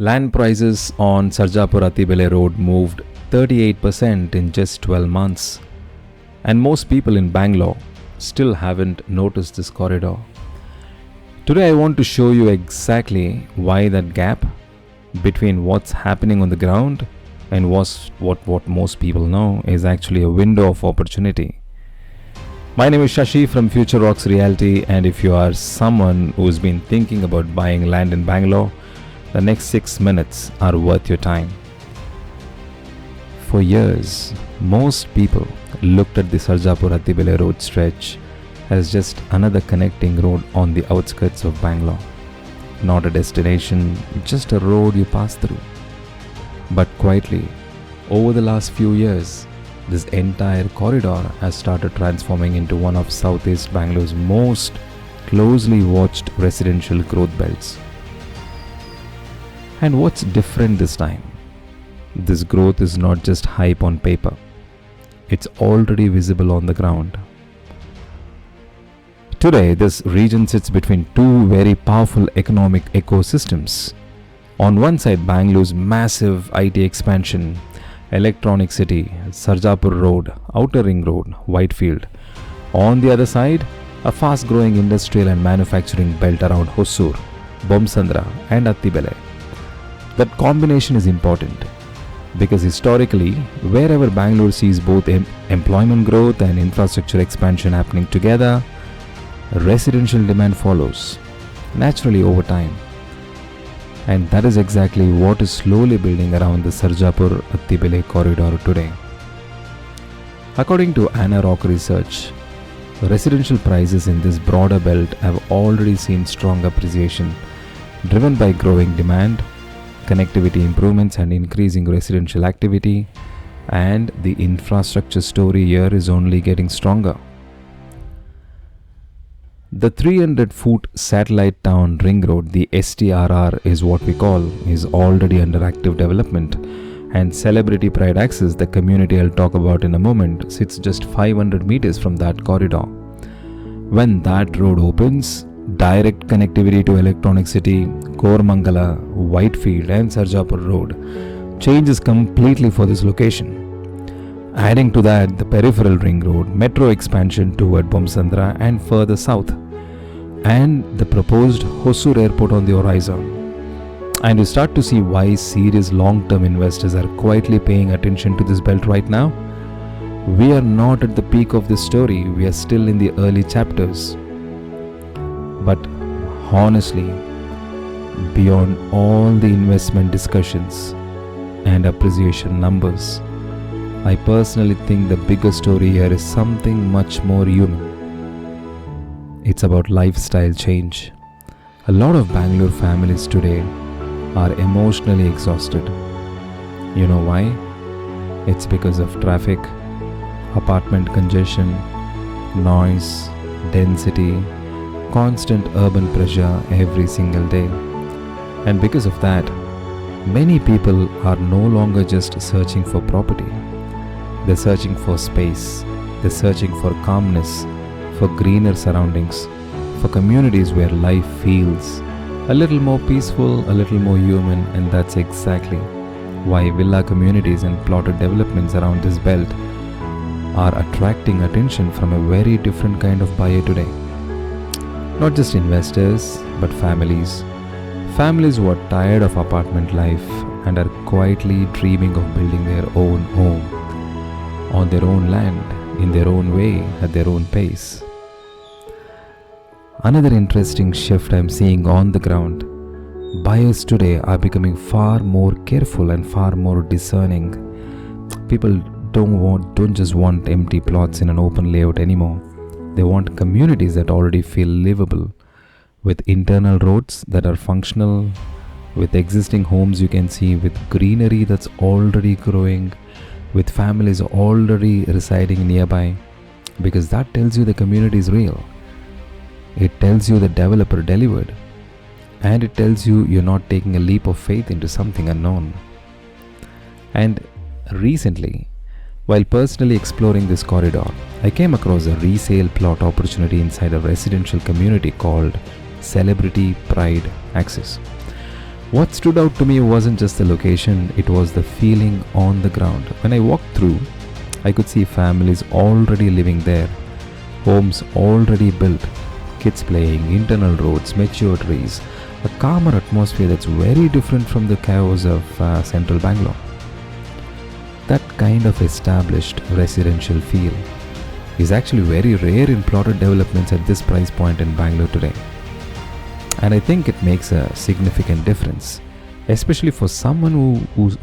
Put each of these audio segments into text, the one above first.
Land prices on Sarjapur Attibele Road moved 38% in just 12 months. And most people in Bangalore still haven't noticed this corridor. Today I want to show you exactly why that gap between what's happening on the ground and what most people know is actually a window of opportunity. My name is Shashi from Future Rocks Realty, and if you are someone who's been thinking about buying land in Bangalore, the next 6 minutes are worth your time. For years, most people looked at the Sarjapur Attibele Road stretch as just another connecting road on the outskirts of Bangalore. Not a destination, just a road you pass through. But quietly, over the last few years, this entire corridor has started transforming into one of Southeast Bangalore's most closely watched residential growth belts. And what's different this time? This growth is not just hype on paper. It's already visible on the ground. Today, this region sits between two very powerful economic ecosystems. On one side, Bangalore's massive IT expansion, electronic city, Sarjapur Road, Outer Ring Road, Whitefield. On the other side, a fast-growing industrial and manufacturing belt around Hosur, Bomsandra and Attibele. That combination is important because historically, wherever Bangalore sees both employment growth and infrastructure expansion happening together, residential demand follows naturally over time. And that is exactly what is slowly building around the Sarjapur Attibele corridor today. According to ANAROC research, residential prices in this broader belt have already seen strong appreciation, driven by growing demand, connectivity improvements and increasing residential activity, and the infrastructure story here is only getting stronger. The 300-foot satellite town ring road, the STRR is what we call, is already under active development, and Celebrity Pride Access, the community I'll talk about in a moment, sits just 500 meters from that corridor. When that road opens, direct connectivity to Electronic City, Koramangala, Whitefield and Sarjapur Road changes completely for this location. Adding to that, the Peripheral Ring Road, metro expansion toward Bomsandra and further south, and the proposed Hosur Airport on the horizon. And you start to see why serious long-term investors are quietly paying attention to this belt right now. We are not at the peak of this story, we are still in the early chapters. But honestly, beyond all the investment discussions and appreciation numbers, I personally think the bigger story here is something much more human. It's about lifestyle change. A lot of Bangalore families today are emotionally exhausted. You know why? It's because of traffic, apartment congestion, noise, density, constant urban pressure every single day. And because of that, many people are no longer just searching for property. They're searching for space. They're searching for calmness, for greener surroundings, for communities where life feels a little more peaceful, a little more human, and that's exactly why villa communities and plotted developments around this belt are attracting attention from a very different kind of buyer today. Not just investors, but families. Families who are tired of apartment life and are quietly dreaming of building their own home, on their own land, in their own way, at their own pace. Another interesting shift I'm seeing on the ground, buyers today are becoming far more careful and far more discerning. People don't just want empty plots in an open layout anymore. They want communities that already feel livable, with internal roads that are functional, with existing homes you can see, with greenery that's already growing, with families already residing nearby, because that tells you the community is real. It tells you the developer delivered, and it tells you you're not taking a leap of faith into something unknown. And recently, while personally exploring this corridor, I came across a resale plot opportunity inside a residential community called Celebrity Pride Access. What stood out to me wasn't just the location, it was the feeling on the ground. When I walked through, I could see families already living there, homes already built, kids playing, internal roads, mature trees, a calmer atmosphere that's very different from the chaos of central Bangalore. That kind of established residential feel is actually very rare in plotted developments at this price point in Bangalore today. And I think it makes a significant difference, especially for someone who's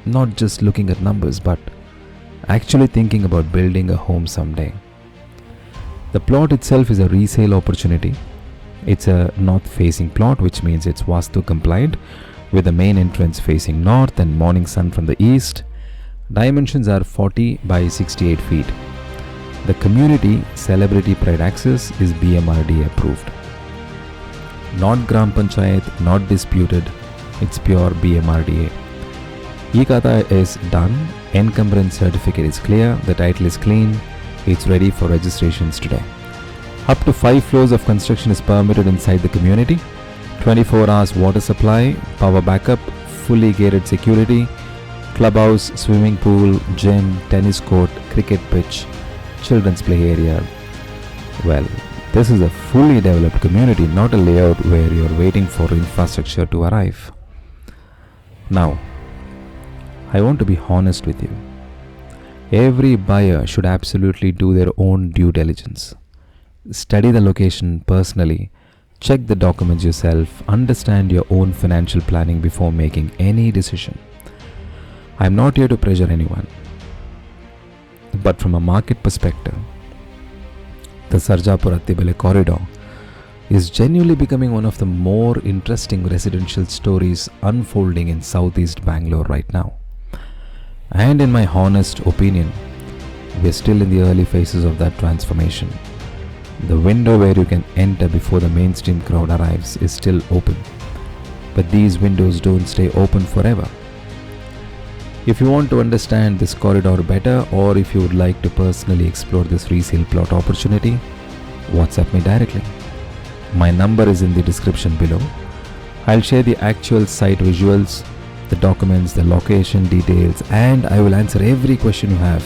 not just looking at numbers but actually thinking about building a home someday. The plot itself is a resale opportunity. It's a north-facing plot, which means it's Vastu compliant, with the main entrance facing north and morning sun from the east. Dimensions are 40 by 68 feet. The community celebrity pride access is BMRDA approved. Not Gram Panchayat, not disputed, it's pure BMRDA. e-Khata is done, encumbrance certificate is clear, the title is clean, it's ready for registrations today. Up to 5 floors of construction is permitted inside the community. 24 hours water supply, power backup, fully gated security, clubhouse, swimming pool, gym, tennis court, cricket pitch, children's play area. Well, this is a fully developed community, not a layout where you're waiting for infrastructure to arrive. Now, I want to be honest with you. Every buyer should absolutely do their own due diligence. Study the location personally, check the documents yourself, understand your own financial planning before making any decision. I'm not here to pressure anyone. But from a market perspective, the Sarjapur Attibele corridor is genuinely becoming one of the more interesting residential stories unfolding in southeast Bangalore right now. And in my honest opinion, we're still in the early phases of that transformation. The window where you can enter before the mainstream crowd arrives is still open. But these windows don't stay open forever. If you want to understand this corridor better, or if you would like to personally explore this resale plot opportunity, WhatsApp me directly. My number is in the description below. I'll share the actual site visuals, the documents, the location details, and I will answer every question you have.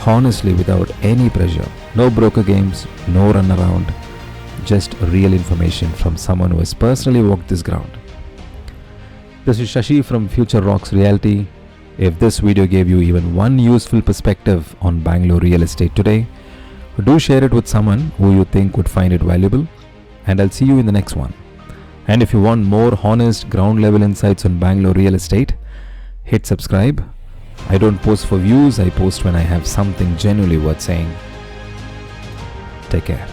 Honestly, without any pressure. No broker games, no runaround, just real information from someone who has personally walked this ground. This is Shashi from Future Rocks Realty. If this video gave you even one useful perspective on Bangalore real estate today, do share it with someone who you think would find it valuable, and I'll see you in the next one. And if you want more honest ground level insights on Bangalore real estate, hit subscribe. I don't post for views, I post when I have something genuinely worth saying. Take care.